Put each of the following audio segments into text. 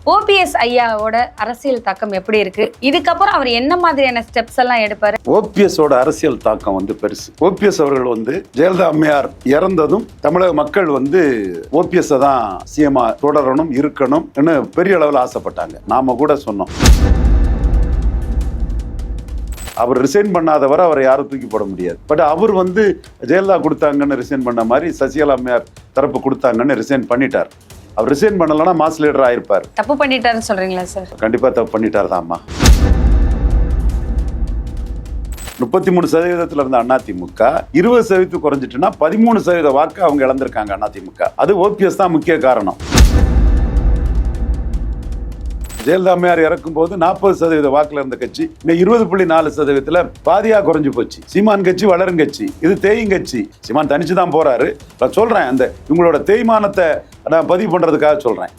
OPS ஐயாவோட அரசியல் தாக்கம் எப்படி இருக்கு? இதுக்கப்புறம் அவர் என்ன மாதிரியான ஸ்டெப்ஸ் எல்லாம் எடுப்பாரு? ஓபிஎஸோட அரசியல் தாக்கம் பெருசு. ஓபிஎஸ் அவர்கள் ஜெயலலிதா அம்மையார் இறந்ததும் தமிழக மக்கள் ஓபிஎஸ் தான் சிஎம் தொடரணும் இருக்கணும் பெரிய அளவில் ஆசைப்பட்டாங்க. நாம கூட சொன்னோம், அவர் ரிசைன் பண்ணாதவரை அவரை யாரும் தூக்கி போட முடியாது. பட் அவர் ஜெயலலிதா கொடுத்தாங்கன்னு ரிசைன் பண்ண மாதிரி சசிகலா அம்மையார் தரப்பு கொடுத்தாங்கன்னு ரிசைன் பண்ணிட்டார். அவர் ரிசைன் பண்ணலன்னா மாஸ் லீடர் ஆயிருப்பார். தப்பு பண்ணிட்டாருன்னு சொல்றீங்களா சார்? கண்டிப்பா தப்பு பண்ணிட்டார் தான்மா. 33% இருந்த அதிமுக 20% குறைஞ்சிட்டுனா 13% வாக்கு அவங்க இழந்திருக்காங்க அதிமுக. அது ஓபிஎஸ் தான் முக்கிய காரணம். ஜெயலலிதா அம்மையார் இறக்கும் போது 40% வாக்குல இருந்த கட்சி 20.4% பாதியா குறைஞ்சு போச்சு. சீமான் கட்சி வளரும் கட்சி, இது தேயும் கட்சி. சீமான் தனிச்சு தான் போறாரு. நான் சொல்றேன், அந்த உங்களோட தேய்மானத்தை நான் பதிவு பண்றதுக்காக சொல்றேன்.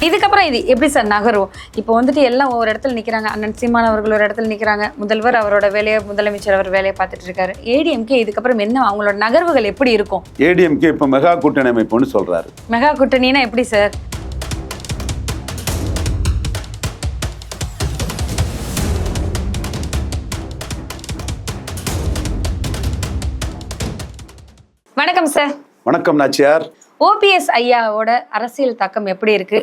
இதுக்கப்புறம் இது எப்படி சார் நகரும்? இப்போ எல்லாம் ஒரு இடத்துல நிக்கிறாங்க. அண்ணன் சீமான் அவர்கள் ஒரு இடத்துல நிக்கிறாங்க. முதல்வர் அவரோட வேலையை, முதலமைச்சர் அவர் வேலையை பார்த்துட்டு இருக்காரு. ஏடிஎம்கே இதுக்கப்புறம் என்ன அவங்களோட நகர்வுகள் எப்படி இருக்கும்? ஏடிஎம்கே இப்ப மெகா கூட்டணி அமைப்புன்னு சொல்றாரு. மெகா கூட்டணினா எப்படி சார்? வணக்கம் சார். வணக்கம் நாச்சியார். ஓபிஎஸ் ஐயாவோட அரசியல் தாக்கம் எப்படி இருக்கு?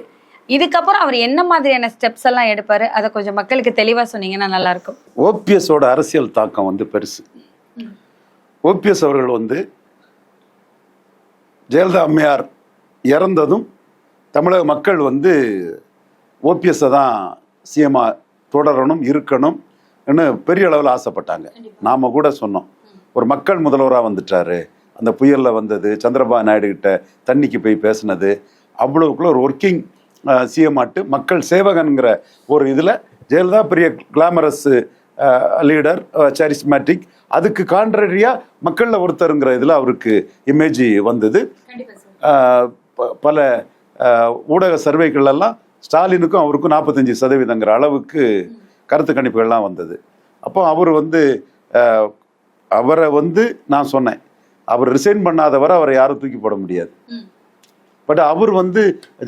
இதுக்கப்புறம் அவர் என்ன மாதிரியான ஸ்டெப்ஸ் எல்லாம் எடுப்பாரு? அதை கொஞ்சம் மக்களுக்கு தெளிவா சொன்னீங்கன்னா நல்லா இருக்கும். ஓபிஎஸோட அரசியல் தாக்கம் பெருசு. ஓபிஎஸ் அவர்கள் ஜெயலலிதா அம்மையார் இறந்ததும் தமிழக மக்கள் ஓபிஎஸ் தான் சிஎம் தொடரணும் இருக்கணும் பெரிய அளவில் ஆசைப்பட்டாங்க. நாம கூட சொன்னோம், ஒரு மக்கள் முதல்வராக வந்துட்டாரு. அந்த புயலில் வந்தது, சந்திரபாபு நாயுடு கிட்ட தண்ணிக்கு போய் பேசினது, அவ்வளவுக்குள்ள ஒரு ஒர்க்கிங் சிஎம் ஆட்டு மக்கள் சேவகன்கிற ஒரு இதில் ஜெயலலிதா பெரிய கிளாமரஸ் லீடர், சாரிஸ்மேட்டிக், அதுக்கு கான்ட்ரரியா மக்களில் ஒருத்தருங்கிற இதில் அவருக்கு இமேஜ் வந்தது. பல ஊடக சர்வேக்கள்லாம் ஸ்டாலினுக்கும் அவருக்கும் 45% அளவுக்கு கருத்து கணிப்புகள்லாம் வந்தது. அப்போ அவர் அவரை நான் சொன்னேன், அவர் ரிசைன் பண்ணாதவரை அவரை யாரும் தூக்கி போட முடியாது. பட் அவர்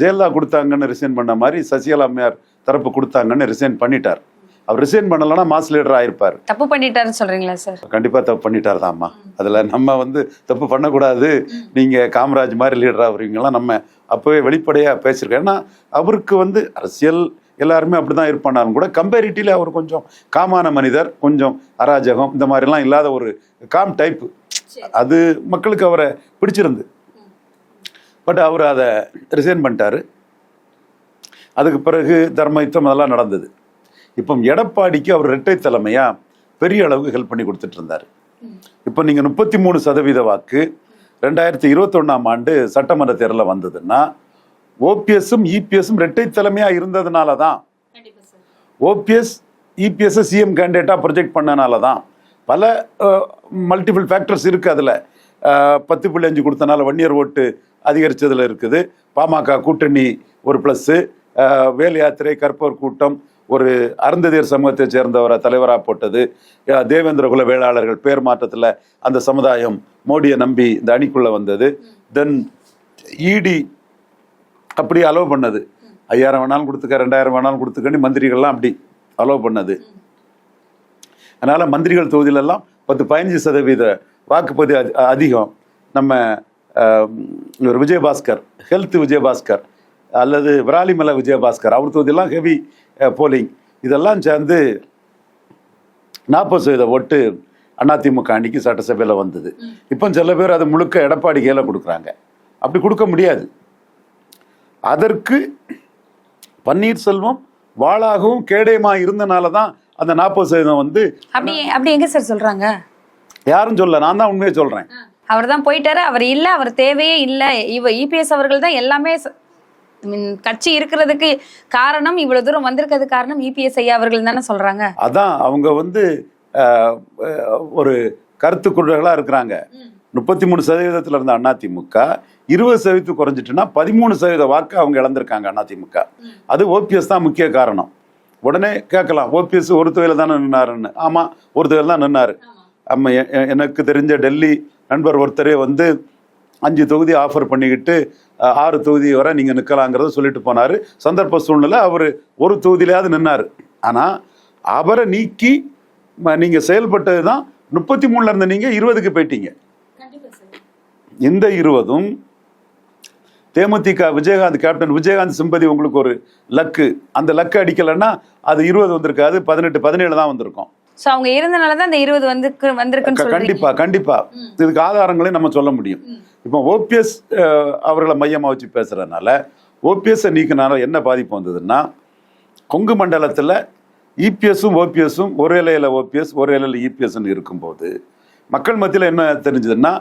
ஜெயலலிதா கொடுத்தாங்கன்னு ரிசைன் பண்ண மாதிரி சசிகலா அம்மையார் தரப்பு கொடுத்தாங்கன்னு ரிசைன் பண்ணிட்டார். அவர் ரிசைன் பண்ணலன்னா மாஸ் லீடர் ஆயிருப்பார். தப்பு பண்ணிட்டாருன்னு சொல்றீங்களா சார்? கண்டிப்பா தப்பு பண்ணிட்டார் தான்மா. அதுல நம்ம தப்பு பண்ணக்கூடாது, நீங்க காமராஜ் மாதிரி லீடர் ஆகுறீங்கலாம் நம்ம அப்பவே வெளிப்படையா பேசியிருக்கோம். ஏன்னா அவருக்கு அரசியல் எல்லாருமே அப்படிதான் இருப்பானாலும் கூட கம்பேரிட்டிவ்ல அவர் கொஞ்சம் காமான மனிதர், கொஞ்சம் அராஜகம் இந்த மாதிரிலாம் இல்லாத ஒரு காம் டைப்பு. அது மக்களுக்கு அவரை பிடிச்சிருந்து. பட் அவர் அதை ரிசைன் பண்ணிட்டாரு. அதுக்கு பிறகு தர்ம யுத்தம் அதெல்லாம் நடந்தது. இப்போ எடப்பாடிக்கு அவர் இரட்டை தலைமையா பெரிய அளவுக்கு ஹெல்ப் பண்ணி கொடுத்துட்டு இருந்தாரு. இப்போ நீங்க 33% வாக்கு 2021ஆம் ஆண்டு சட்டமன்ற தேர்தலில் வந்ததுன்னா ஓபிஎஸும் இபிஎஸும் இரட்டை தலைமையா இருந்ததுனால தான், ஓபிஎஸ் இபிஎஸ் சிஎம் கேண்டிடேட்டா ப்ரொஜெக்ட் பண்ணனால தான். பல மல்டிபிள் ஃபேக்டர்ஸ் இருக்கு. அதில் 10.5 கொடுத்தனால வன்னியர் ஓட்டு அதிகரிச்சதுல இருக்குது. பாமக கூட்டணி ஒரு ப்ளஸ்ஸு, வேல் யாத்திரை, கற்பவர் கூட்டம், ஒரு அருந்ததியர் சமூகத்தை சேர்ந்தவரை தலைவராக போட்டது, தேவேந்திர குல வேளாளர்கள் பேர் மாற்றத்தில் அந்த சமுதாயம் மோடியை நம்பி இந்த அணிக்குள்ள வந்தது. தென் இடி அப்படி அலோவ் பண்ணது, 5000 வேணாலும் கொடுத்துக்க, 2000 வேணாலும் கொடுத்துக்கன்னு மந்திரிகள்லாம் அப்படி அலோவ் பண்ணது. அதனால மந்திரிகள் தொகுதியிலெல்லாம் 10-15% வாக்குப்பதிவு அதிகம். நம்ம ஒரு விஜயபாஸ்கர், ஹெல்த் விஜயபாஸ்கர் அல்லது விராலிமலை விஜயபாஸ்கர், அவர் தொகுதியெல்லாம் ஹெவி போலிங், இதெல்லாம் சேர்ந்து 40% ஓட்டு அதிமுக அணிக்கு சட்டசபையில் வந்தது. இப்போ சில பேர் அது முழுக்க எடப்பாடி கையில் கொடுக்குறாங்க. அப்படி கொடுக்க முடியாது. அதற்கு பன்னீர்செல்வம் வாளாகவும் கேடயமா இருந்தனால தான் அந்த 40% அப்படி எங்க சார் சொல்றாங்க? யாரும் சொல்ல, நான் தான் உண்மையை சொல்றேன். அவர் தான் போயிட்டாரு, அவர் இல்ல, அவர் தேவையே இல்லை. இபிஎஸ் அவர்கள் தான் எல்லாமே. கட்சி இருக்கிறதுக்கு காரணம், இவ்வளவு தூரம் வந்திருக்கிறது காரணம் இபிஎஸ் ஐயா அவர்கள் தானே சொல்றாங்க. அதான் அவங்க ஒரு கருத்து குழுகளா இருக்கிறாங்க. 33% இருந்த அதிமுக 20% குறைஞ்சிட்டுனா 13% வாக்கு அவங்க இழந்திருக்காங்க அதிமுக. அது ஓபிஎஸ் தான் முக்கிய காரணம். உடனே கேட்கலாம், ஓபிஎஸ் ஒரு தொகையில தானே நின்னாருன்னு. ஆமா, ஒரு தொகையில தான் நின்னாரு. ஆமா, எனக்கு தெரிஞ்ச டெல்லி நண்பர் ஒருத்தரே 5 தொகுதி ஆஃபர் பண்ணிக்கிட்டு 6 தொகுதி வரை நீங்கள் நிற்கலாங்கிறத சொல்லிட்டு போனார். சந்தர்ப்ப சூழ்நிலை அவர் ஒரு தொகுதியிலையாவது நின்னார். ஆனால் அவரை நீக்கி நீங்கள் செயல்பட்டது தான் 33 இருந்த நீங்கள் 20க்கு போயிட்டீங்க. இந்த 20ம் தேமுதிக விஜயகாந்த், கேப்டன் விஜயகாந்த் சிம்பதி உங்களுக்கு ஒரு லக்கு. அந்த லக்கு அடிக்கலைன்னா அது 20 வந்திருக்காது, 18 17 தான் வந்திருக்கும். சோ அவங்க இருந்தனால தான் இந்த 20 வந்திருக்குன்னு சொல்றீங்க. கண்டிப்பா இதுக்கு ஆதாரங்களையும் நம்ம சொல்ல முடியும். இப்போ ஓபிஎஸ் அவர்களை மையமா வச்சு பேசுறதுனால, ஓபிஎஸ் நீக்கினால என்ன பாதிப்பு வந்ததுன்னா, கொங்கு மண்டலத்துல இபிஎஸும் ஓபிஎஸும் ஒரு இலையில ஓபிஎஸ் ஒரு இலையில இபிஎஸ்ன்னு இருக்கும்போது மக்கள் மத்தியில் என்ன தெரிஞ்சதுன்னா,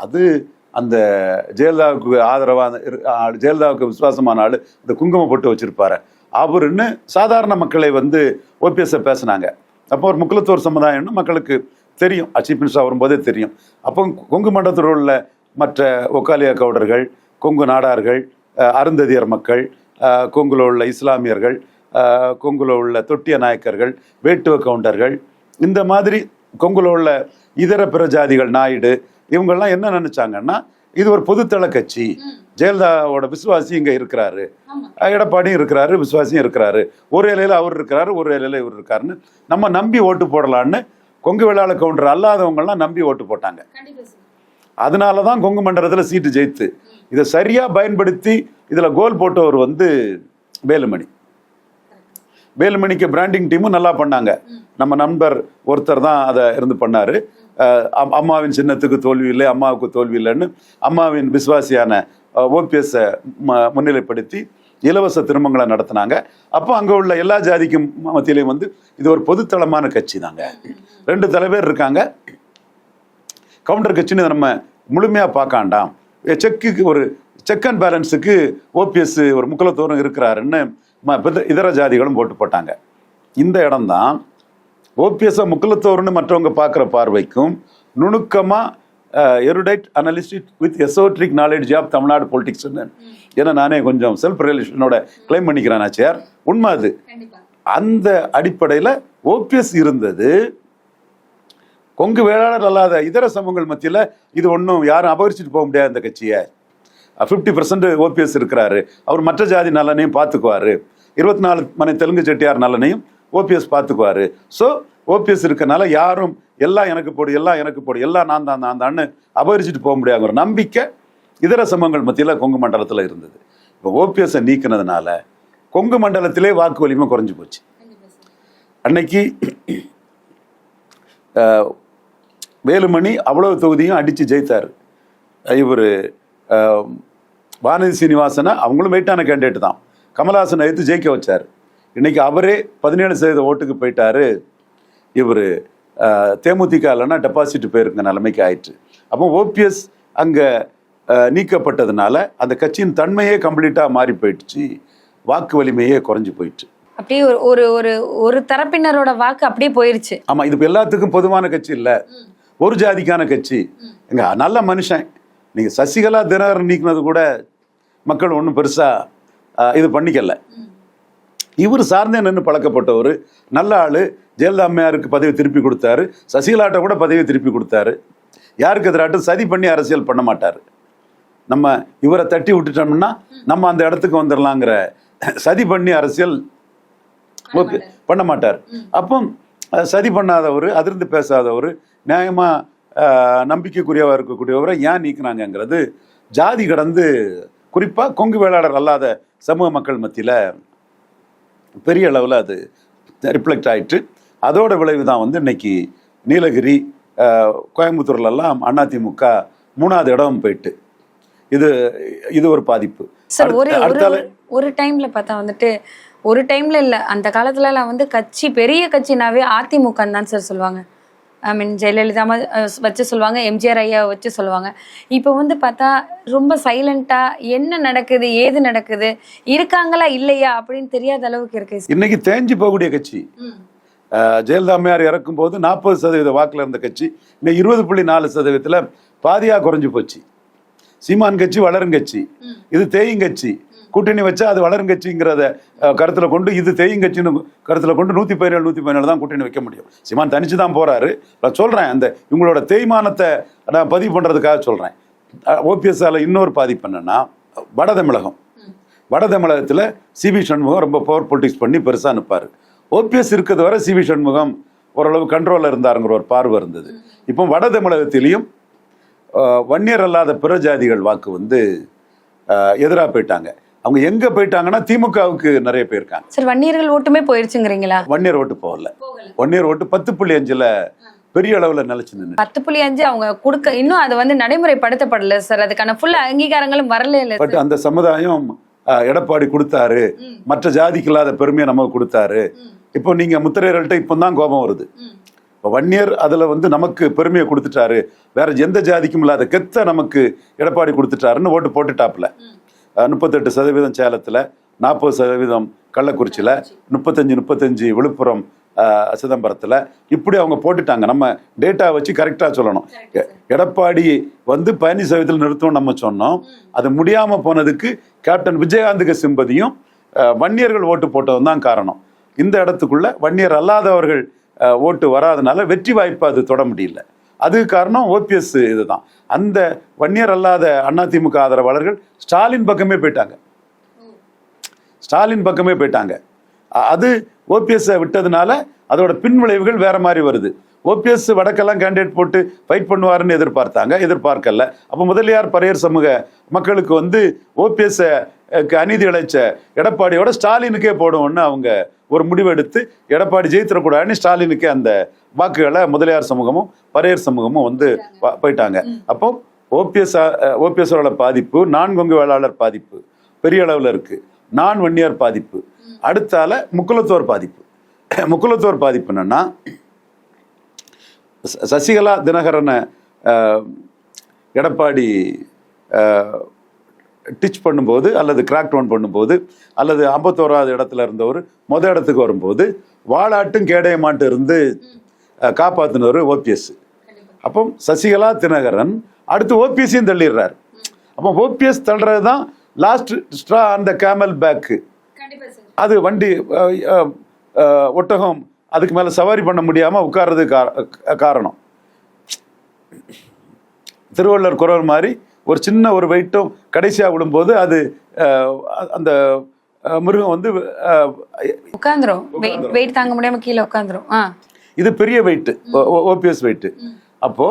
அது அந்த ஜெயலலிதாவுக்கு ஆதரவான ஜெயலலிதாவுக்கு விசுவாசமான ஆள் இந்த குங்குமம் போட்டு வச்சிருப்பாரு அவருன்னு சாதாரண மக்களை வந்து ஓபிஎஸ் பேசினாங்க. அப்போ ஒரு முக்குலத்தோர் சமுதாயம்னு மக்களுக்கு தெரியும், சீஃப் மினிஸ்டர் வரும்போதே தெரியும். அப்போ கொங்கு மண்டலத்தில் உள்ள மற்ற ஒக்காலியா கவுடர்கள், கொங்கு நாடார்கள், அருந்ததியர் மக்கள், கொங்குல உள்ள இஸ்லாமியர்கள், கொங்குல உள்ள தொட்டிய நாயக்கர்கள், வேட்டுவ கவுண்டர்கள், இந்த மாதிரி கொங்குல உள்ள இதர பிற ஜாதிகள், நாயுடு, இவங்கெல்லாம் என்ன நினைச்சாங்கன்னா, இது ஒரு பொதுத்தள கட்சி, ஜெயலலிதாவோட விசுவாசி இங்க இருக்கிறாரு, எடப்பாடியும் இருக்கிறாரு, விசுவாசியும் இருக்கிறாரு, ஒரு இலையில அவர் இருக்கிறாரு, ஒரு இலையில இவர் இருக்காருன்னு நம்ம நம்பி ஓட்டு போடலான்னு கொங்கு வேளாள கவுண்டர் அல்லாதவங்கெல்லாம் நம்பி ஓட்டு போட்டாங்க. அதனாலதான் கொங்கு மண்டலத்தில் சீட்டு ஜெயித்து. இதை சரியா பயன்படுத்தி இதுல கோல் போட்டவர் வந்து வேலுமணி. வேலுமணிக்கு பிராண்டிங் டீமும் நல்லா பண்ணாங்க. நம்ம நண்பர் ஒருத்தர் தான் அதை இருந்து பண்ணாரு. அம்மாவின் சின்னத்துக்கு தோல்வி இல்லை, அம்மாவுக்கு தோல்வி இல்லைன்னு அம்மாவின் விசுவாசியான ஓபிஎஸ் முன்னிலைப்படுத்தி இலவச திருமணங்களை நடத்தினாங்க. அப்போ அங்கே உள்ள எல்லா ஜாதிக்கும் மத்தியிலையும் வந்து இது ஒரு பொதுத்தளமான கட்சி தாங்க. 2 தலைவர் இருக்காங்க. கவுண்டர் கட்சின்னு நம்ம முழுமையாக பார்க்காண்டாம். செக்குக்கு ஒரு செக் அண்ட் பேலன்ஸுக்கு ஓபிஎஸ் ஒரு முக்குலத்தோறும் இருக்கிறாருன்னு இதர ஜாதிகளும் போட்டு போட்டாங்க. இந்த இடம்தான் ஓபிஎஸ் முக்குலத்தோர்னு மற்றவங்க பார்க்குற பார்வைக்கும் நுணுக்கமாக erudite analyst with esoteric knowledge of Tamil பொலிட்டிக்ஸ்ன்னு, ஏன்னா நானே கொஞ்சம் செல்ஃப் ரியலைசேஷனோட கிளைம் பண்ணிக்கிறேன் ஆச்சியார், உண்மை அது. அந்த அடிப்படையில் ஓபிஎஸ் இருந்தது. கொங்கு வேளாளர் அல்லாத இதர சமூகங்கள் மத்தியில் இது ஒன்றும் யாரும் அபகரிச்சுட்டு போக முடியாது. இந்த கட்சியை 50% ஓபிஎஸ் இருக்கிறாரு. அவர் மற்ற ஜாதி நலனையும் பார்த்துக்குவாரு, 24 மனை தெலுங்கு செட்டியார் நலனையும் ஓபிஎஸ் பார்த்துக்குவாரு. ஸோ ஓபிஎஸ் இருக்கனால யாரும் எல்லாம் எனக்கு போடு, எல்லாம் எனக்கு போடு, எல்லாம் நான் தான்னு அபகரிச்சுட்டு போக முடியாத ஒரு நம்பிக்கை இதர சமூகங்கள் மத்தியில் கொங்கு மண்டலத்தில் இருந்தது. இப்போ ஓபிஎஸ்ஸை நீக்கினதுனால கொங்கு மண்டலத்திலே வாக்கு வலிமை குறைஞ்சி போச்சு. அன்னைக்கு வேலுமணி அவ்வளவு தொகுதியும் அடித்து ஜெயித்தார். இவர் வானதி சீனிவாசனை அவங்களும் வெயிட்டான கேண்டிடேட் தான், கமல்ஹாசனை எடுத்து ஜெயிக்க வச்சார். இன்னைக்கு அவரே 17% ஓட்டுக்கு போயிட்டாரு. இவர் தேமுதிக இல்லைன்னா டெபாசிட் போயிருக்க நிலைமைக்கு ஆயிடுச்சு. அப்போ ஓபிஎஸ் அங்கே நீக்கப்பட்டதுனால அந்த கட்சியின் தன்மையே கம்ப்ளீட்டாக மாறி போயிடுச்சு, வாக்கு வலிமையே குறைஞ்சி போயிடுச்சு. அப்படியே ஒரு ஒரு ஒரு தரப்பினரோட வாக்கு அப்படியே போயிருச்சு. ஆமாம், இது எல்லாத்துக்கும் பொதுவான கட்சி இல்லை, ஒரு ஜாதிக்கான கட்சி. எங்க நல்ல மனுஷன், நீங்கள் சசிகலா தினகரன் நீக்கினது கூட மக்கள் ஒன்றும் பெருசாக இது பண்ணிக்கல. இவர் சார்ந்தே நின்று பழக்கப்பட்டவர், நல்ல ஆள். ஜெயலலிதா அம்மையாருக்கு பதவி திருப்பி கொடுத்தாரு, சசிகலாட்ட கூட பதவி திருப்பி கொடுத்தாரு. யாருக்கு எதிராட்டும் சதி பண்ணி அரசியல் பண்ண மாட்டார். நம்ம இவரை தட்டி விட்டுட்டோம்னா நம்ம அந்த இடத்துக்கு வந்துடலாங்கிற சதி பண்ணி அரசியல் பண்ண மாட்டார். அப்போ சதி பண்ணாதவர், அதிர்ந்து பேசாதவர், நியாயமாக நம்பிக்கைக்குரியவா இருக்கக்கூடியவரை ஏன் நீக்கினாங்கிறது ஜாதி கடந்து குறிப்பாக கொங்கு வேளாளர் அல்லாத சமூக மக்கள் மத்தியில் பெரிய அளவில் அது ரிஃப்ளெக்ட் ஆயிட்டு, அதோட விளைவு தான் வந்து இன்னைக்கு நீலகிரி, கோயம்புத்தூர்லெல்லாம் அதிமுக 3வது இடம் போயிட்டு, இது ஒரு பாதிப்பு. சார் ஒரு டைம்ல பார்த்தா வந்துட்டு, ஒரு டைம்ல இல்லை, அந்த காலத்துலலாம் வந்து கட்சி பெரிய கட்சினாவே அதிமுக தான் சார் சொல்லுவாங்க. ஐ மீன் ஜெயலலிதா வச்சு சொல்லுவாங்க, எம்ஜிஆர் ஐயா வச்சு சொல்லுவாங்க. இப்போ வந்து பார்த்தா ரொம்ப சைலண்டா என்ன நடக்குது, ஏது நடக்குது, இருக்காங்களா இல்லையா அப்படின்னு தெரியாத அளவுக்கு இருக்கு. இன்னைக்கு தேஞ்சு போகக்கூடிய கட்சி. ஜெயலலிதா அம்மையார் இறக்கும் போது 40% வாக்குல இருந்த கட்சி இன்னைக்கு 20.4% பாதியா குறைஞ்சு போச்சு. சீமான் கட்சி வளருங்கட்சி, இது தேயுங்கட்சி. கூட்டணி வச்சா அது வளருங்கட்சிங்கிறத கருத்துல கொண்டு, இது தேயுங்கட்சின்னு கருத்துல கொண்டு 117 தான் கூட்டணி வைக்க முடியும். சீமான் தனிச்சு தான் போறாரு. நான் சொல்றேன், அந்த இவங்களோட தேய்மானத்தை நான் பதிவு பண்றதுக்காக சொல்றேன். ஓபிஎஸ்ஆல இன்னொரு பாதிப்பு என்னன்னா, வட தமிழகம், வட தமிழகத்தில் சிவி சண்முகம் ரொம்ப பவர் பொலிட்டிக்ஸ் பண்ணி பெருசாக நிற்பார். ஓபிஎஸ் இருக்கிறது வரை சிவி சண்முகம் ஓரளவு கண்ட்ரோலில் இருந்தாருங்கிற ஒரு பார்வை இருந்தது. இப்போ வட தமிழகத்திலையும் வன்னியர் அல்லாத பிற ஜாதிகள் வாக்கு வந்து எதிராக போயிட்டாங்க. அவங்க எங்க போயிட்டாங்கன்னா திமுகவுக்கு நிறைய போயிருக்காங்க. சார் வன்னியர்கள் ஓட்டுமே போயிருச்சுங்கிறீங்களா? வன்னியர் ஓட்டு போகல. வன்னியர் ஓட்டு 10.5 பெரிய அளவுல நிலைச்சு நின்று 10.5 அவங்க கொடுக்க இன்னும் அது வந்து நடைமுறைப்படுத்தப்படல சார். அதுக்கான ஃபுல் அங்கீகாரங்களும் வரல இல்ல. பட் அந்த சமுதாயம் எடப்பாடி கொடுத்தாரு, மற்ற ஜாதிக்கு இல்லாத பெருமையை நமக்கு கொடுத்தாரு. இப்போ நீங்க முத்திரையர்கள்ட்ட இப்பதான் கோபம் வருது. இப்போ வன்னியர் அதுல வந்து நமக்கு பெருமையை கொடுத்துட்டாரு, வேற எந்த ஜாதிக்கும் இல்லாத கெத்த நமக்கு எடப்பாடி கொடுத்துட்டாருன்னு ஓட்டு போட்டுட்டாப்புல. 38% சேலத்துல, 40% கள்ளக்குறிச்சியில, 35 விழுப்புரம், சிதம்பரத்துல, இப்படி அவங்க போட்டுட்டாங்க. நம்ம டேட்டா வச்சு கரெக்டா சொல்லணும். எடப்பாடி வந்து 15% நிறுத்தம் நம்ம சொன்னோம். அது முடியாம போனதுக்கு கேப்டன் விஜயகாந்துக்கு சிம்பதியும் வன்னியர்கள் ஓட்டு போட்டதும் தான் காரணம். இந்த இடத்துக்குள்ள வன்னியர் அல்லாதவர்கள் ஓட்டு வராதனால வெற்றி வாய்ப்பு அது தொட முடியல. அதுக்கு காரணம் ஓபிஎஸ் இதுதான். அந்த வன்னியர் அல்லாத அதிமுக ஆதரவாளர்கள் ஸ்டாலின் பக்கமே போயிட்டாங்க. அது ஓபிஎஸ் விட்டதுனால அதோட பின் விளைவுகள் வேற மாதிரி வருது. ஓபிஎஸ் வடக்கெல்லாம் கேண்டிடேட் போட்டு ஃபைட் பண்ணுவாருன்னு எதிர்பார்க்கல. அப்போ முதலியார் பரையர் சமூக மக்களுக்கு வந்து ஓபிஎஸ் அநீதி இழைச்ச எடப்பாடியோட ஸ்டாலினுக்கே போடுவோம்னு அவங்க ஒரு முடிவெடுத்து எடப்பாடி ஜெயித்திடக்கூடாதுன்னு ஸ்டாலினுக்கே அந்த வாக்குகளை முதலியார் சமூகமும் பரையர் சமூகமும் வந்து போயிட்டாங்க. அப்போ ஓபிஎஸோட பாதிப்பு, நான் கொங்கு வேளாளர் பாதிப்பு பெரிய அளவில் இருக்கு, நான் வன்னியர் பாதிப்பு, அடுத்தால முக்குலத்தோர் பாதிப்பு என்னன்னா சசிகலா தினகரனை எடப்பாடி டிச் பண்ணும்போது அல்லது கிராக் டவுன் பண்ணும்போது அல்லது 51வது இடத்துல இருந்தவர் இடத்துக்கு வரும்போது வாளாட்டும் கேடயமாட்டு இருந்து காப்பாத்தினவர் ஓபிஎஸ். அப்போ சசிகலா தினகரன் அடுத்து ஓபிஎஸ்ஸையும் தள்ளிடுறாரு. அப்போ ஓபிஎஸ் தள்ளுறது தான் லாஸ்ட் ஸ்ட்ரா அந்த கேமல் பேக்கு. அது வண்டி ஒட்டகம் அதுக்கு மேல சவாரி பண்ண முடியாம உட்கார்றது காரணம். திருவள்ளுவர் குரல் மாதிரி ஒரு சின்ன ஒரு வெயிட்டும் கடைசியா விடும்போது அது அந்த மிருகம் வந்து உட்கார்ந்துரும், வெயிட் தாங்க முடியாம கீழே உட்கார்ந்துரும். இது பெரிய வெயிட், ஓபிஎஸ் வெயிட். அப்போ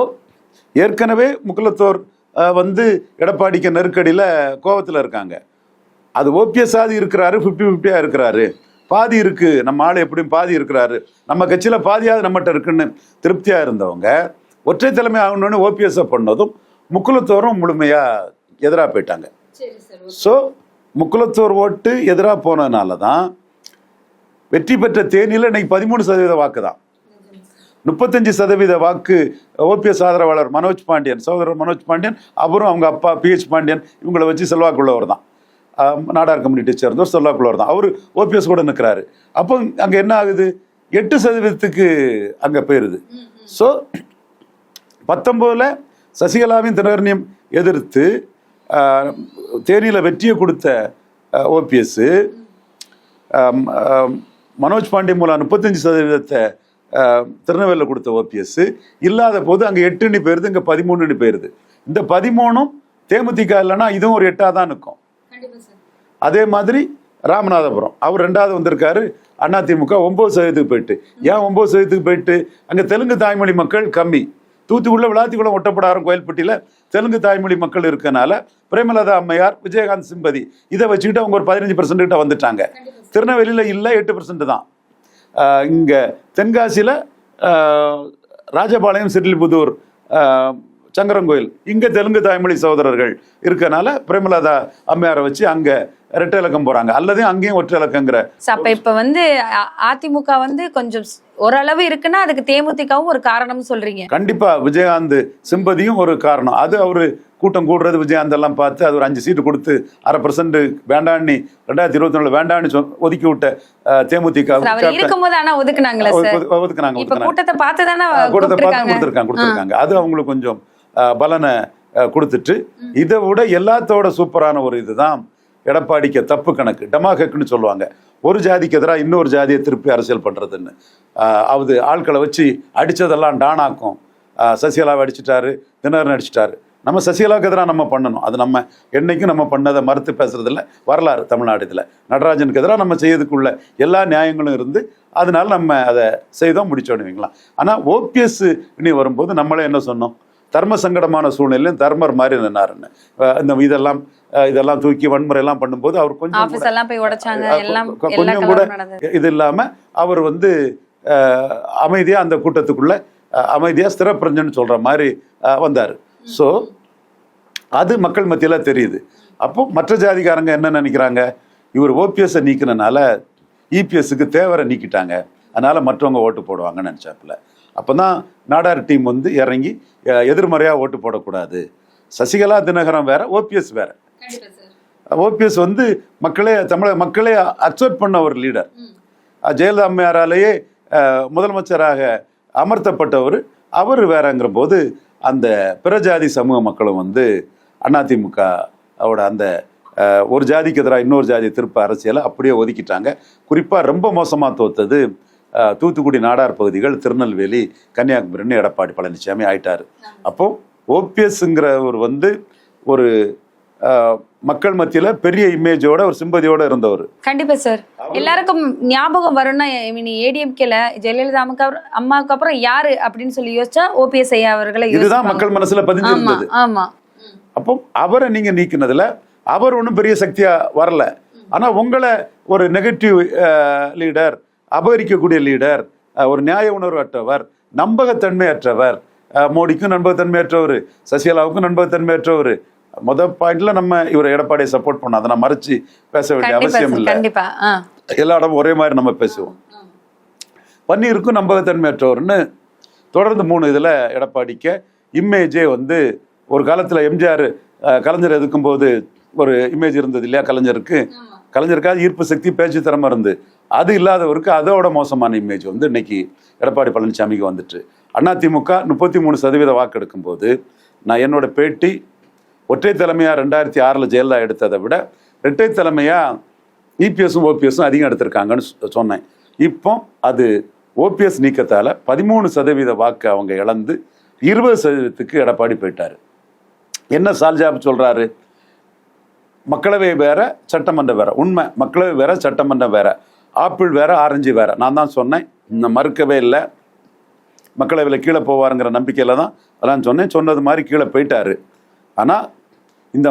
ஏற்கனவே முக்குலத்தோர் வந்து எடப்பாடிக்கு நெருக்கடியில கோபத்துல இருக்காங்க. அது ஓபிஎஸ் ஆதி இருக்கிறாரு, 50-50 இருக்கிறாரு, பாதி இருக்கு, நம்ம ஆளு எப்படியும் பாதி இருக்கிறாரு, நம்ம கட்சியில பாதியாவது நம்மகிட்ட இருக்குன்னு திருப்தியா இருந்தவங்க ஒற்றை தலைமை ஆகணும்னு ஓபிஎஸ் பண்ணதும் முக்குலத்தோரும் முழுமையா எதிராக போயிட்டாங்க. ஸோ முக்குலத்தோர் ஓட்டு எதிராக போனதுனால தான் வெற்றி பெற்ற தேனியில் இன்னைக்கு 13% வாக்கு தான். 35% வாக்கு ஓபிஎஸ் ஆதரவாளர் மனோஜ் பாண்டியன், சகோதரர் மனோஜ் பாண்டியன், அப்புறம் அவங்க அப்பா PH பாண்டியன், இவங்களை வச்சு செல்வாக்குள்ளவர் தான், நாடார் கம்யூனிட்டியை சேர்ந்தவர், செல்வாக்குள்ளவர் தான். அவர் ஓபிஎஸ் கூட நிற்கிறாரு. அப்போ அங்கே என்ன ஆகுது, 8% அங்கே போயிருது. ஸோ 19 சசிகலாவின் தினகரனையும் எதிர்த்து தேனியில வெற்றியை கொடுத்த ஓபிஎஸ் மனோஜ் பாண்டியன் மூலம் 35% திருநெல்வேலியில் கொடுத்த ஓபிஎஸ் இல்லாத போது அங்கே 8 போயிருது, இங்கே 13 போயிருது. இந்த 13 தேமுதிக இல்லைன்னா இதுவும் ஒரு 8 தான் இருக்கும். அதே மாதிரி ராமநாதபுரம் அவர் 2வது வந்திருக்காரு, அதிமுக 9% போயிட்டு. ஏன் 9% போயிட்டு? அங்கே தெலுங்கு தாய்மொழி மக்கள் கம்மி. தூத்துக்குள்ள விளாத்திக்குளம் ஒட்டப்படாரம் கோயில்பட்டியில தெலுங்கு தாய்மொழி மக்கள் இருக்கனால பிரேமலதா அம்மையார், விஜயகாந்த் சிம்பதி இதை வச்சுக்கிட்டு அவங்க ஒரு 15% கிட்ட வந்துட்டாங்க. திருநெல்வேலியில இல்லை, 8% தான். இங்க தென்காசியில ராஜபாளையம், சிறிலிபுதூர், சங்கரங்கோயில் இங்க தெலுங்கு தாய்மொழி சகோதரர்கள் இருக்கனால பிரேமலதா அம்மையாரை வச்சு அங்க இரட்டை இலக்கம் போறாங்க, அல்லது அங்கேயும் ஒற்றை இலக்கங்கிற. அப்ப இப்ப வந்து அதிமுக வந்து கொஞ்சம் ஓரளவு இருக்குன்னா அதுக்கு தேமுதிகவும் ஒரு காரணம் சொல்றீங்க? கண்டிப்பா விஜயகாந்த் சிம்பதியும் ஒரு காரணம். அது அவரு கூட்டம் கூடுறது விஜயகாந்த் எல்லாம் பார்த்து அது ஒரு 5 சீட்டு கொடுத்து 1/2% வேண்டான்னு 2024 வேண்டான்னு ஒதுக்கி விட்ட தேமுதிக இருக்கும்போது ஆனா ஒதுக்குனாங்களா? கூட்டத்தை பார்த்து தானே கொடுத்துருக்காங்க. அது அவங்களுக்கு கொஞ்சம் பலனை கொடுத்துட்டு, இதை விட எல்லாத்தோட சூப்பரான ஒரு இதுதான் எடப்பாடிக்கு தப்பு கணக்கு, டெமாகக்னு சொல்லுவாங்க. ஒரு ஜாதிக்கு எதிராக இன்னொரு ஜாதியை திருப்பி அரசியல் பண்றதுன்னு. அது ஆட்களை வச்சு அடிச்சதெல்லாம் டானாக்கும். சசிகலாவை அடிச்சுட்டாரு, தினகரன் அடிச்சுட்டாரு. நம்ம சசிகலாவுக்கு எதிராக நம்ம பண்ணணும். அது நம்ம என்னைக்கும் நம்ம பண்ணதை மறுத்து பேசுறதில்ல. வரலாறு தமிழ்நாடு இதில் நடராஜனுக்கு எதிராக நம்ம செய்யறதுக்குள்ள எல்லா நியாயங்களும் இருந்து அதனால நம்ம அதை செய்தோம் முடிச்சோடுவீங்களா. ஆனால் ஓபிஎஸ் இனி வரும்போது நம்மளே என்ன சொன்னோம், தர்ம சங்கடமான சூழ்நிலையும் தர்மர் மாதிரி நின்னாருன்னு. இந்த இதெல்லாம் தூக்கி வன்முறை எல்லாம் பண்ணும்போது அவர் கொஞ்சம் கூட இது இல்லாம அவர் வந்து அமைதியா அந்த கூட்டத்துக்குள்ள அமைதியா ஸ்திரப்பிரஞ்சன்னு சொல்ற மாதிரி வந்தாரு. ஸோ அது மக்கள் மத்தியில தெரியுது. அப்போ மற்ற ஜாதிக்காரங்க என்ன நினைக்கிறாங்க, இவர் ஓபிஎஸ் நீக்கினால இபிஎஸ்க்கு தேவரை நீக்கிட்டாங்க, அதனால மற்றவங்க ஓட்டு போடுவாங்கன்னு நினைச்சாப்புல. அப்பதான் நாடார் டீம் வந்து இறங்கி எதிர்மறையா ஓட்டு போடக்கூடாது. சசிகலா தினகரன் வேற, ஓபிஎஸ் வேற. ஓபிஎஸ் வந்து மக்களே அக்செப்ட் பண்ண ஒரு லீடர். ஜெயலலிதா அம்மையாராலேயே முதலமைச்சராக அமர்த்தப்பட்டவர் அவர் வேறங்கிற போது அந்த பிறஜாதி சமூக மக்களும் வந்து அதிமுக அந்த ஒரு ஜாதிக்கு எதிராக இன்னொரு ஜாதி திருப்ப அரசியலை அப்படியே ஒதுக்கிட்டாங்க. குறிப்பா ரொம்ப மோசமா தோத்தது தூத்துக்குடி நாடார் பகுதிகள், திருநெல்வேலி, கன்னியாகுமரின்னு எடப்பாடி பழனிசாமி ஆயிட்டாரு. அப்போ ஓபிஎஸ்ங்கிறவர் வந்து ஒரு மக்கள் மத்தியில பெரிய இமேஜோட ஒரு சிம்பதியோட இருந்தவர். கண்டிப்பா சார். எல்லாருக்கும் ஞாபகம் வரும்னா ஏடிஎம்கேல ஜெயலலிதா அம்மாவுக்கு அப்புறம் யாரு அப்படின்னு சொல்லி யோசிச்சா ஓபிஎஸ் ஐயா அவர்களை இதுதான் மக்கள் மனசுல பதிஞ்சு இருந்தது. ஆமா. அப்போ அவரை நீங்க நீக்கினதுல அவர் ஒன்றும் பெரிய சக்தியா வரல. ஆனா உங்களை ஒரு நெகட்டிவ் லீடர், அபகரிக்கக்கூடிய லீடர், ஒரு நியாய உணர்வு அற்றவர், நம்பகத்தன்மையற்றவர், மோடிக்கும் நம்பகத்தன்மையற்றவர், சசிகலாவுக்கும் நம்பகத்தன்மையற்றவர். முதல் பாயிண்ட்ல நம்ம இவரை எடப்பாடியை சப்போர்ட் பண்ணோம். அதை நான் மறைச்சு பேச வேண்டிய அவசியம் இல்லை. எல்லா இடமும் ஒரே மாதிரி நம்ம பேசுவோம். பன்னீருக்கும் நம்பகத்தன்மையற்றவர்னு தொடர்ந்து 3 இதுல எடப்பாடிக்கு இமேஜே வந்து ஒரு காலத்துல எம்ஜிஆர் கலைஞர் எதுக்கும் போது ஒரு இமேஜ் இருந்தது இல்லையா, கலைஞருக்காக ஈர்ப்பு சக்தி, பேச்சு திறமை இருந்து, அது இல்லாதவருக்கு அதோட மோசமான இமேஜ் வந்து இன்னைக்கு எடப்பாடி பழனிசாமிக்கு வந்துட்டு. அதிமுக 33% வாக்கு எடுக்கும் போது நான் என்னோட பேட்டி ஒற்றை தலைமையா 2006 ஜெயலலிதா எடுத்ததை விட இரட்டை தலைமையா இபிஎஸும் ஓபிஎஸும் அதிகம் எடுத்திருக்காங்கன்னு சொன்னேன். இப்போ அது ஓபிஎஸ் நீக்கத்தால 13% வாக்கு அவங்க இழந்து 20%க்கு எடப்பாடி போயிட்டாரு. என்ன சால்ஜாப் சொல்றாரு, மக்களவை வேற சட்டமன்றம் வேற. உண்மை, மக்களவை வேற சட்டமன்றம் வேற, ஆப்பிள் வேற ஆரஞ்சு வேற. நான் தான் சொன்னேன், மறுக்கவே இல்லை. மக்களவையில் கீழே போவாருங்கிற நம்பிக்கையில தான் அதெல்லாம் சொன்னேன். சொன்னது மாதிரி கீழே போயிட்டாரு. ஆனா இந்த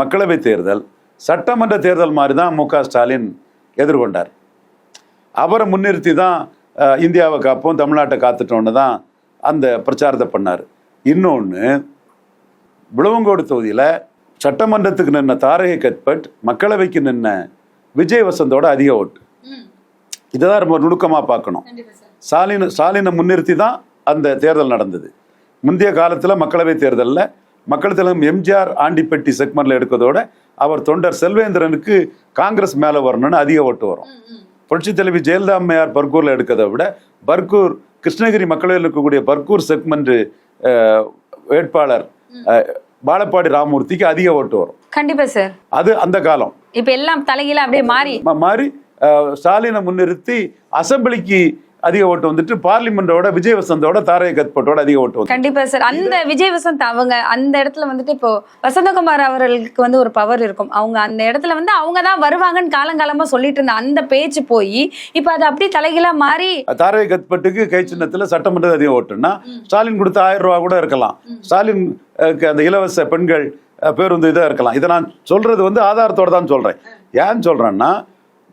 மக்களவை தேர்தல் சட்டமன்ற தேர்தல் மாதிரி தான் மு.க. ஸ்டாலின் எதிர்கொண்டார். அவரை முன்னிறுத்தி தான் இந்தியாவை காப்போம், தமிழ்நாட்டை காத்துட்டோன்னு தான் அந்த பிரச்சாரத்தை பண்ணார். இன்னொன்று, விளவங்கோடு தொகுதியில் சட்டமன்றத்துக்கு நின்ன தாரகை கத்பட், மக்களவைக்கு நின்ன விஜய் வசந்தோட அதிக ஓட்டு. இதைதான் ரொம்ப நுணுக்கமாக பார்க்கணும். ஸ்டாலினை முன்னிறுத்தி தான் அந்த தேர்தல் நடந்தது. முந்தைய காலத்தில் மக்களவை தேர்தலில் மக்கள் தலைவர் எம்ஜிஆர் ஆண்டிப்பட்டி செக்மெண்ட்ல எடுக்கிறதோட அவர் தொண்டர் செல்வேந்திரனுக்கு காங்கிரஸ் மேலே வரணும்னு அதிக ஓட்டு வரும். புரட்சி தலைவி ஜெயலலிதா அம்மையார் பர்கூர்ல எடுக்கிறத விட பர்கூர் கிருஷ்ணகிரி மக்களவையில் இருக்கக்கூடிய பர்கூர் செக்மெண்ட் வேட்பாளர் பாலப்பாடி ராமமூர்த்திக்கு அதிக ஓட்டு வரும். கண்டிப்பா சார். அது அந்த காலம். இப்ப எல்லாம் தலைகீழ அப்படியே மாறி ஸ்டாலினை முன்னிறுத்தி அசம்பிளிக்கு அதிக ஓட்டு வந்துட்டு பார்லிமெண்டோட விஜய் வசந்தோட தாரகை கத்பட்டோட அதிக ஓட்டு வந்து. கண்டிப்பா சார். அந்த விஜய் வசந்த் அவங்க அந்த இடத்துல வந்துட்டு இப்போ வசந்தகுமார் அவர்களுக்கு வந்து ஒரு பவர் இருக்கும். அவங்க அந்த இடத்துல வந்து அவங்க தான் வருவாங்கன்னு காலங்காலமா சொல்லிட்டு இருந்த அந்த பேச்சு போய் இப்ப அது அப்படியே தலைகீழா மாறி தாரகை கத்பட்டுக்கு கை சின்னத்துல சட்டமன்றத்தில் அதிக ஓட்டுன்னா ஸ்டாலின் கொடுத்த 1000 ரூபா கூட இருக்கலாம். ஸ்டாலின் அந்த இலவச பெண்கள் பேருந்து இதாக இருக்கலாம். இதை நான் சொல்றது வந்து ஆதாரத்தோட தான் சொல்றேன். ஏன் சொல்றேன்னா,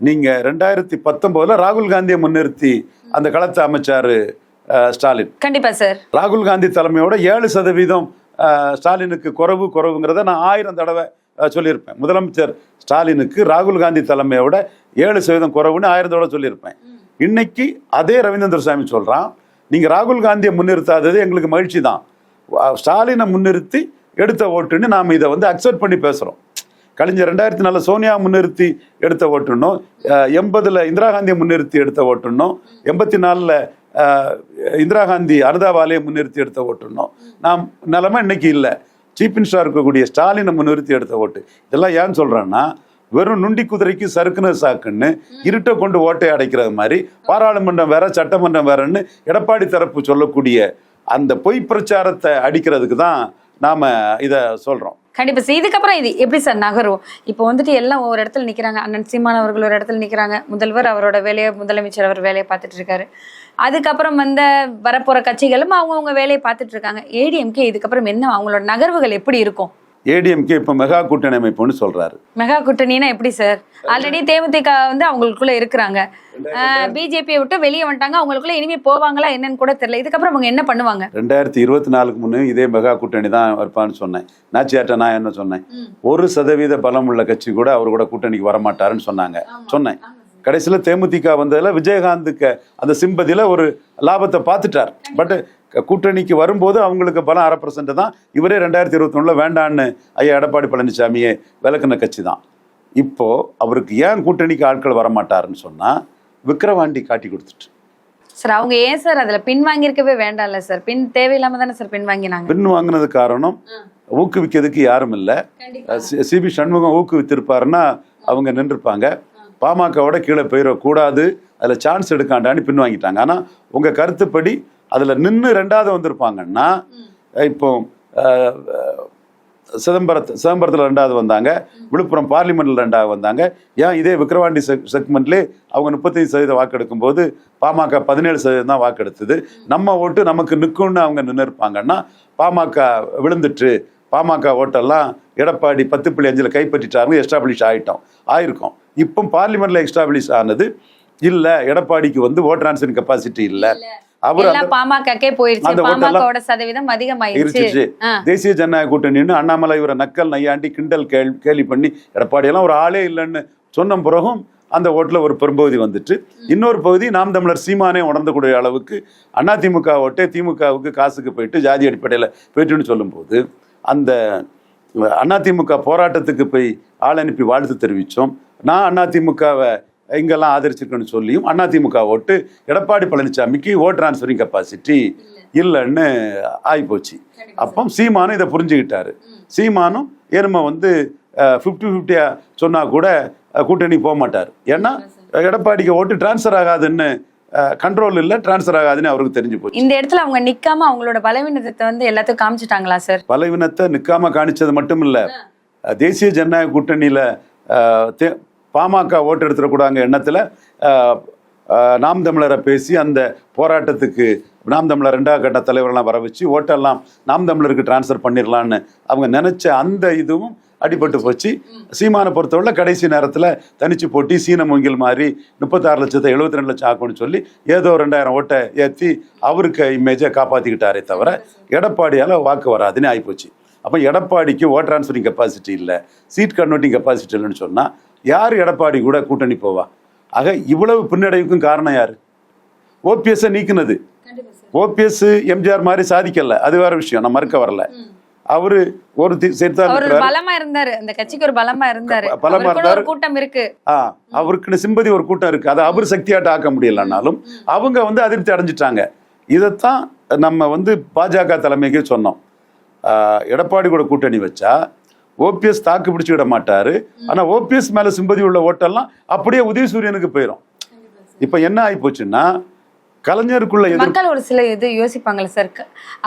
நீங்க 2019 ராகுல் காந்தியை முன்னிறுத்தி அந்த களத்தை அமைச்சாரு ஸ்டாலின். கண்டிப்பா சார். ராகுல் காந்தி தலைமையோட 7% ஸ்டாலினுக்கு குறைவுங்கிறத நான் 1000 தடவை சொல்லியிருப்பேன். முதலமைச்சர் ஸ்டாலினுக்கு ராகுல் காந்தி தலைமையோட 7% குறைவுன்னு 1000 தடவை சொல்லியிருப்பேன். இன்னைக்கு அதே ரவீந்திர சாமி சொல்றான், நீங்க ராகுல் காந்தியை முன்னிறுத்தாதது எங்களுக்கு மகிழ்ச்சி தான், ஸ்டாலினை முன்னிறுத்தி எடுத்த ஓட்டுன்னு நாம இதை வந்து அக்செப்ட் பண்ணி பேசுறோம். கலைஞர் 2004 சோனியா முன்னிறுத்தி எடுத்த ஓட்டுன்னும், 80 இந்திரா காந்தியை முன்னிறுத்தி எடுத்த ஓட்டுன்னும், 84 இந்திரா காந்தி அனுதாபாலையை முன்னிறுத்தி எடுத்த ஓட்டுன்னும் நாம் நிலைமை இன்னைக்கு இல்லை. சீஃப் மினிஸ்டராக இருக்கக்கூடிய ஸ்டாலினை முன்னிறுத்தி எடுத்த ஓட்டு. இதெல்லாம் ஏன்னு சொல்றேன்னா, வெறும் நுண்டி குதிரைக்கு சறுக்குன்னு சாக்குன்னு இருட்டை கொண்டு ஓட்டை அடைக்கிறது மாதிரி பாராளுமன்றம் வேற சட்டமன்றம் வேறன்னு எடப்பாடி தரப்பு சொல்லக்கூடிய அந்த பொய் பிரச்சாரத்தை அடிக்கிறதுக்கு தான் நாம இதை சொல்றோம். கண்டிப்பா சார். இதுக்கப்புறம் இது எப்படி சார் நகரும்? இப்போ வந்துட்டு எல்லாம் ஒரு இடத்துல நிக்கிறாங்க. அண்ணன் சீமான் அவர்கள் ஒரு இடத்துல நிக்கிறாங்க. முதல்வர் அவரோட வேலையை, முதலமைச்சர் அவர் வேலையை பார்த்துட்டு இருக்காரு. அதுக்கப்புறம் வரப்போற கட்சிகளும் அவங்கவுங்க வேலையை பார்த்துட்டு இருக்காங்க. ஏடிஎம்கே இதுக்கப்புறம் என்ன, அவங்களோட நகர்வுகள் எப்படி இருக்கும்? ஏடிஎம்கே இப்ப மெகா கூட்டணி அமைப்புன்னு சொல்றாரு. மெகா கூட்டணினா எப்படி சார்? ஆல்ரெடி தேமுதிக அவங்களுக்குள்ள இருக்கிறாங்க. பிஜேபியை விட்டு வெளியே வந்துட்டாங்க. அவங்களுக்குள்ள இனிமே போவாங்களா என்னன்னு கூட தெரியல. இதுக்கப்புறம் அவங்க என்ன பண்ணுவாங்க? 2024 முன்னே இதே மெகா கூட்டணி தான் இருப்பான்னு சொன்னேன். நாச்சியாட்ட நான் என்ன சொன்னேன், 1% பலம் உள்ள கட்சி கூட அவர் கூட கூட்டணிக்கு வரமாட்டாருன்னு சொன்னேன். கடைசியில தேமுதிக வந்ததுல விஜயகாந்துக்கு அந்த சிம்பதியில ஒரு லாபத்தை பார்த்துட்டார். பட் கூட்டணிக்கு வரும்போது அவங்களுக்கு பலம் 1/2% தான். இவரே 2021 வேண்டான்னு ஐயா எடப்பாடி பழனிசாமியே விலக்கின கட்சி தான். இப்போ அவருக்கு ஏன் கூட்டணிக்கு ஆட்கள் வரமாட்டாருன்னு சொன்னா, விக்கிரவாண்டி காட்டி கொடுத்துட்டு சார். அவங்க ஏன் சார் அதுல பின் வாங்கியிருக்கவே வேண்டாம்ல சார்? பின் தேவையில்லாம தானே சார் பின் வாங்கினாங்க. பின் வாங்கினது காரணம் ஊக்குவிக்கிறதுக்கு யாரும் இல்லை. சிபி சண்முகம் ஊக்குவித்திருப்பாருன்னா அவங்க நின்றுப்பாங்க. பாமகவோட கீழே போயிடக்கூடாது, அதில் சான்ஸ் எடுக்காண்டான்னு பின் வாங்கிட்டாங்க. ஆனால் உங்கள் கருத்துப்படி அதில் நின்று 2வது வந்திருப்பாங்கன்னா, இப்போ சிதம்பரத்தில் 2வது வந்தாங்க, விழுப்புரம் பார்லிமெண்ட்டில் 2வது வந்தாங்க. ஏன் இதே விக்கிரவாண்டி செக்மெண்ட்லேயே அவங்க 35% வாக்கெடுக்கும் போது பாமக 17% தான் வாக்கெடுத்தது. நம்ம ஓட்டு நமக்கு நிற்கும்னு அவங்க நின்று இருப்பாங்கன்னா, பாமக விழுந்துட்டு பாமக ஓட்டெல்லாம் எடப்பாடி 10.5 கைப்பற்றிட்டாருங்க, எஸ்டாப்ளிஷ் ஆயிருக்கும். இப்போ பார்லிமெண்ட்ல எஸ்டாப்ளிஷ் ஆனது இல்ல, எடப்பாடிக்கு ஓட் டிரான்ஸ்ஃபர் கெப்பாசிட்டி இல்ல, தேசிய ஜனநாயக கூட்டணின்னு அண்ணாமலை இவரை நக்கல் நையாண்டி கிண்டல் கேலி பண்ணி எடப்பாடி எல்லாம் ஒரு ஆளே இல்லைன்னு சொன்ன பிறகும் அந்த ஓட்டுல ஒரு பெரும்பகுதி வந்துட்டு, இன்னொரு பகுதி நாம் தமிழர் சீமானே உணர்ந்தக்கூடிய அளவுக்கு அதிமுக ஓட்டே திமுகவுக்கு காசுக்கு போயிட்டு ஜாதி அடிப்படையில் போயிட்டுன்னு சொல்லும் போது, அந்த அதிமுக போராட்டத்துக்கு போய் ஆள் அனுப்பி வாழ்த்து தெரிவித்தோம். நான் அதிமுகவை இங்கெல்லாம் ஆதரிச்சிருக்கேன்னு சொல்லியும் அதிமுக ஓட்டு எடப்பாடி பழனிசாமிக்கு ஓட் டிரான்ஸ்ஃபரிங் கெப்பாசிட்டி இல்லைன்னு ஆகிப்போச்சு. அப்போ சீமானும் இதை புரிஞ்சுக்கிட்டாரு. சீமானும் ஏனுமா 50-50 சொன்னா கூட கூட்டணி போக மாட்டார். ஏன்னா எடப்பாடிக்கு ஓட்டு டிரான்ஸ்ஃபர் ஆகாதுன்னு, கண்ட்ரோல் இல்லை, டிரான்ஸ்ஃபர் ஆகாதுன்னு அவருக்கு தெரிஞ்சு போச்சு. இந்த இடத்துல அவங்க நிக்காம அவங்களோட பலவீனத்தை எல்லாத்தையும் காமிச்சிட்டாங்களா சார்? பலவீனத்தை நிக்காம காணிச்சது மட்டும் இல்ல, தேசிய ஜனநாயக கூட்டணியில பாமக ஓட்டு எடுத்துடக்கூடாங்க எண்ணத்துல நாம் தமிழரை பேசி அந்த போராட்டத்துக்கு நாம் தமிழர் 2வது கட்ட தலைவரெல்லாம் வர வச்சு ஓட்டெல்லாம் நாம் தமிழருக்கு டிரான்ஸ்ஃபர் பண்ணிடலான்னு அவங்க நினைச்ச அந்த இதுவும் அடிபட்டு போச்சு. சீமானை பொறுத்தவரை கடைசி நேரத்தில் தனிச்சு போட்டி சீன மூங்கில் மாதிரி 36 லட்சத்தை 72 லட்சம் ஆக்கும்னு சொல்லி ஏதோ 2000 ஓட்டை ஏற்றி அவருக்கு இமேஜை காப்பாற்றிக்கிட்டாரே தவிர எடப்பாடியால் வாக்கு வராதுன்னு ஆகிப்போச்சு. அப்போ எடப்பாடிக்கு ஓட் டிரான்ஸ்ஃபரிங் கெப்பாசிட்டி இல்லை, சீட் கன்வெர்ட்டிங் கெப்பாசிட்டி இல்லைன்னு சொன்னால் யார் எடப்பாடி கூட கூட்டணி போவா? ஆக இவ்வளவு பின்னடைவுக்கும் காரணம் யாரு? ஓபிஎஸ் நீக்கினது. ஓபிஎஸ் எம்ஜிஆர் மாதிரி சாதிக்கல, அது வேற விஷயம், நான் மறுக்க வரல. அவரு ஒரு பலமா இருந்தாரு, அந்த கட்சிக்கு ஒரு பலமா இருந்தாரு, கூட்டம் இருக்கு, அவருக்கு சிம்பதி ஒரு கூட்டம் இருக்கு. அதை அவர் சக்தியாட்ட ஆக்க முடியலன்னாலும் அவங்க அதிருப்தி அடைஞ்சிட்டாங்க. இதைத்தான் நம்ம பாஜக தலைமைக்கு சொன்னோம். எடப்பாடி கூட கூட்டணி வச்சா ஓபிஎஸ் தாக்கு பிடிச்சு விட மாட்டாரு. ஆனா ஓபிஎஸ் மேல சிம்பதி உள்ள ஓட்டெல்லாம் அப்படியே உதயசூரியனுக்கு போயிடும். இப்ப என்ன ஆகி போச்சுன்னா, கலைஞருக்குள்ள மக்கள் ஒரு சில இது யோசிப்பாங்கல்ல சார்,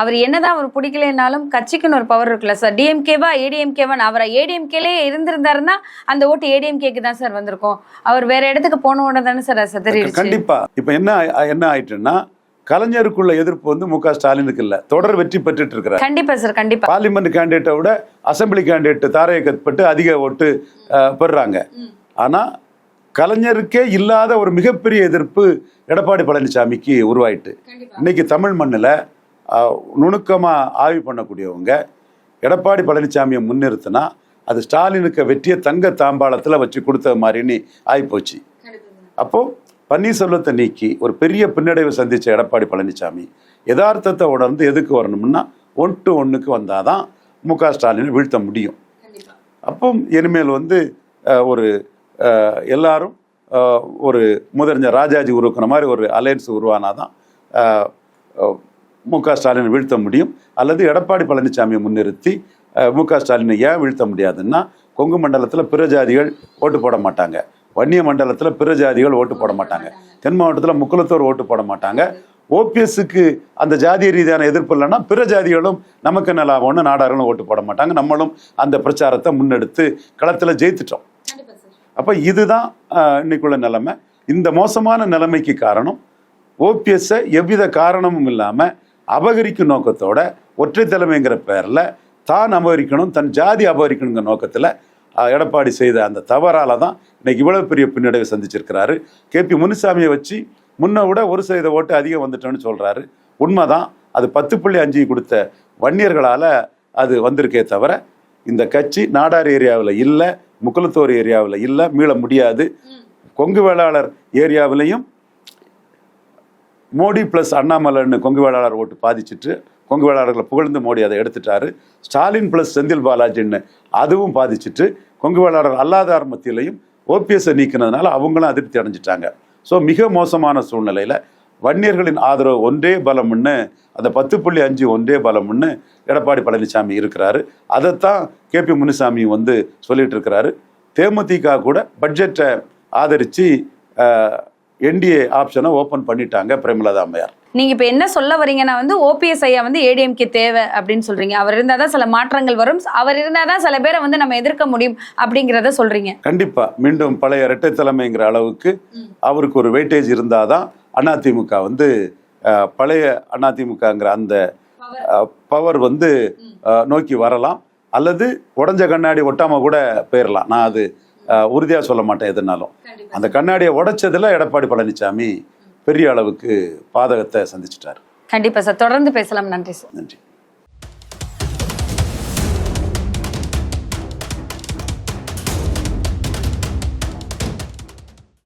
அவர் என்னதான் அவர் பிடிக்கலனாலும் கட்சிக்குன்னு ஒரு பவர் இருக்குல்ல சார். டிஎம்கேவா ஏடிஎம்கேவா, அவர் ஏடிஎம்கேலே இருந்திருந்தாருன்னா அந்த ஓட்டு ஏடிஎம்கேக்கு தான் சார் வந்திருக்கும். அவர் வேற இடத்துக்கு போன உடனே தானே சார் சதறிடுச்சு. கண்டிப்பா. இப்ப என்ன ஆயிட்டுன்னா, கலைஞருக்குள்ள எதிர்ப்பு மு.க. ஸ்டாலினுக்கு இல்ல, தொடர் வெற்றி பெற்றுட்டு இருக்கிறார். கண்டிப்பா சார், கண்டிப்பா. பார்லிமெண்ட் கேண்டிடேட்டை விட அசம்பிளி கேண்டிடேட் தாரையகப்பட்டு அதிக ஓட்டு பெறாங்க. ஆனா கலைஞருக்கே இல்லாத ஒரு மிகப்பெரிய எதிர்ப்பு எடப்பாடி பழனிசாமிக்கு உருவாயிட்டு. இன்னைக்கு தமிழ் மண்ணில் நுணுக்கமா ஆய்வு பண்ணக்கூடியவங்க எடப்பாடி பழனிசாமியை முன்னிறுத்தினா அது ஸ்டாலினுக்கு வெற்றியை தங்க தாம்பாளத்தில் வச்சு கொடுத்த மாதிரின்னு ஆகிப்போச்சு. அப்போ பன்னீர்செல்வத்தை நீக்கி ஒரு பெரிய பின்னடைவை சந்திச்ச எடப்பாடி பழனிசாமி யதார்த்தத்தை உணர்ந்து எதுக்கு வரணும்னா 1-1 வந்தாதான் மு.க. ஸ்டாலினை வீழ்த்த முடியும். அப்போ இனிமேல் ஒரு எல்லாரும் ஒரு முதறிஞர் ராஜாஜி உருவாக்குற மாதிரி ஒரு அலையன்ஸ் உருவானாதான் மு.க. ஸ்டாலினை வீழ்த்த முடியும். அல்லது எடப்பாடி பழனிசாமியை முன்னிறுத்தி மு.க. ஸ்டாலினை ஏன் வீழ்த்த முடியாதுன்னா, கொங்கு மண்டலத்தில் பிற ஜாதிகள் ஓட்டு போட மாட்டாங்க, வன்னிய மண்டலத்தில் பிற ஜாதிகள் ஓட்டு போட மாட்டாங்க, தென் மாவட்டத்தில் முக்குலத்தோர் ஓட்டு போட மாட்டாங்க, ஓபிஎஸ்க்கு அந்த ஜாதிய ரீதியான எதிர்ப்பு இல்லைன்னா பிற ஜாதிகளும் நமக்கு என்ன லாபம்னு நாடார்களும் ஓட்டு போட மாட்டாங்க. நம்மளும் அந்த பிரச்சாரத்தை முன்னெடுத்து களத்தில் ஜெயித்துட்டோம். அப்போ இதுதான் இன்னைக்குள்ள நிலைமை. இந்த மோசமான நிலைமைக்கு காரணம் ஓபிஎஸ்ஸை எவ்வித காரணமும் இல்லாமல் அபகரிக்கும் நோக்கத்தோட ஒற்றை தலைமைங்கிற பேரில் தான் அபகரிக்கணும், தன் ஜாதி அபகரிக்கணுங்கிற நோக்கத்தில் எடப்பாடி செய்த அந்த தவறால தான் இன்னைக்கு இவ்வளவு பெரிய பின்னடைவை சந்திச்சிருக்கிறாரு. KP முனுசாமியை வச்சு முன்ன விட 1% ஓட்டு அதிகம் வந்துட்டோன்னு சொல்றாரு. உண்மைதான். அது 10.5 கொடுத்த வன்னியர்களால் அது வந்திருக்கே தவிர இந்த கட்சி நாடார் ஏரியாவில் இல்லை, முக்குலத்தோர் ஏரியாவில் இல்லை, மீள முடியாது. கொங்கு வேளாளர் ஏரியாவிலையும் மோடி பிளஸ் அண்ணாமலைன்னு கொங்கு வேளாளர் ஓட்டு பாதிச்சுட்டு கொங்கு வேளாளர்களை புகழ்ந்து மோடி அதை எடுத்துட்டாரு. ஸ்டாலின் பிளஸ் செந்தில் பாலாஜின்னு அதுவும் பாதிச்சுட்டு கொங்கு வேளாளர் அல்லாதார் மத்தியிலையும் ஓபிஎஸ்ஸை நீக்கினதுனால அவங்களும் அதிருப்தி அடைஞ்சிட்டாங்க. ஸோ மிக மோசமான சூழ்நிலையில் வன்னியர்களின் ஆதரவு ஒன்றே பலம்னு, அந்த 10.5 ஒன்றே பலம்னு எடப்பாடி பழனிசாமி இருக்கிறாரு. அதைத்தான் KP முனுசாமி வந்து சொல்லிட்டு இருக்கிறாரு. தேமுதிக கூட பட்ஜெட்டை ஆதரித்து NDA ஆப்ஷனை ஓப்பன் பண்ணிட்டாங்க பிரேமலதா அம்மையார். நீங்க இப்ப என்ன சொல்ல வரீங்கன்னா வந்து ஓபிஎஸ் ஐயா வந்து ADMK தேவை அப்படின்னு சொல்றீங்க. அவர் இருந்தாதான் சில மாற்றங்கள் வரும், அவர் இருந்தாதான் சில பேரை வந்து நம்ம எதிர்க்க முடியும் அப்படிங்கிறத சொல்றீங்க. கண்டிப்பா மீண்டும் பழைய இரட்டை தலைமைங்கிற அளவுக்கு அவருக்கு ஒரு வெயிட்டேஜ் இருந்தாதான் அதிமுக வந்து பழைய அதிமுகங்கிற அந்த பவர் வந்து நோக்கி வரலாம், அல்லது உடஞ்ச கண்ணாடி ஒட்டாம கூட போயிடலாம். நான் அது உறுதியா சொல்ல மாட்டேன் எதுனாலும். அந்த கண்ணாடியை உடைச்சதுல எடப்பாடி பழனிசாமி பெரிய அளவுக்கு பாதகத்தை சந்திச்சிட்டாரு. கண்டிப்பா சார், தொடர்ந்து பேசலாம். நன்றி சார். நன்றி.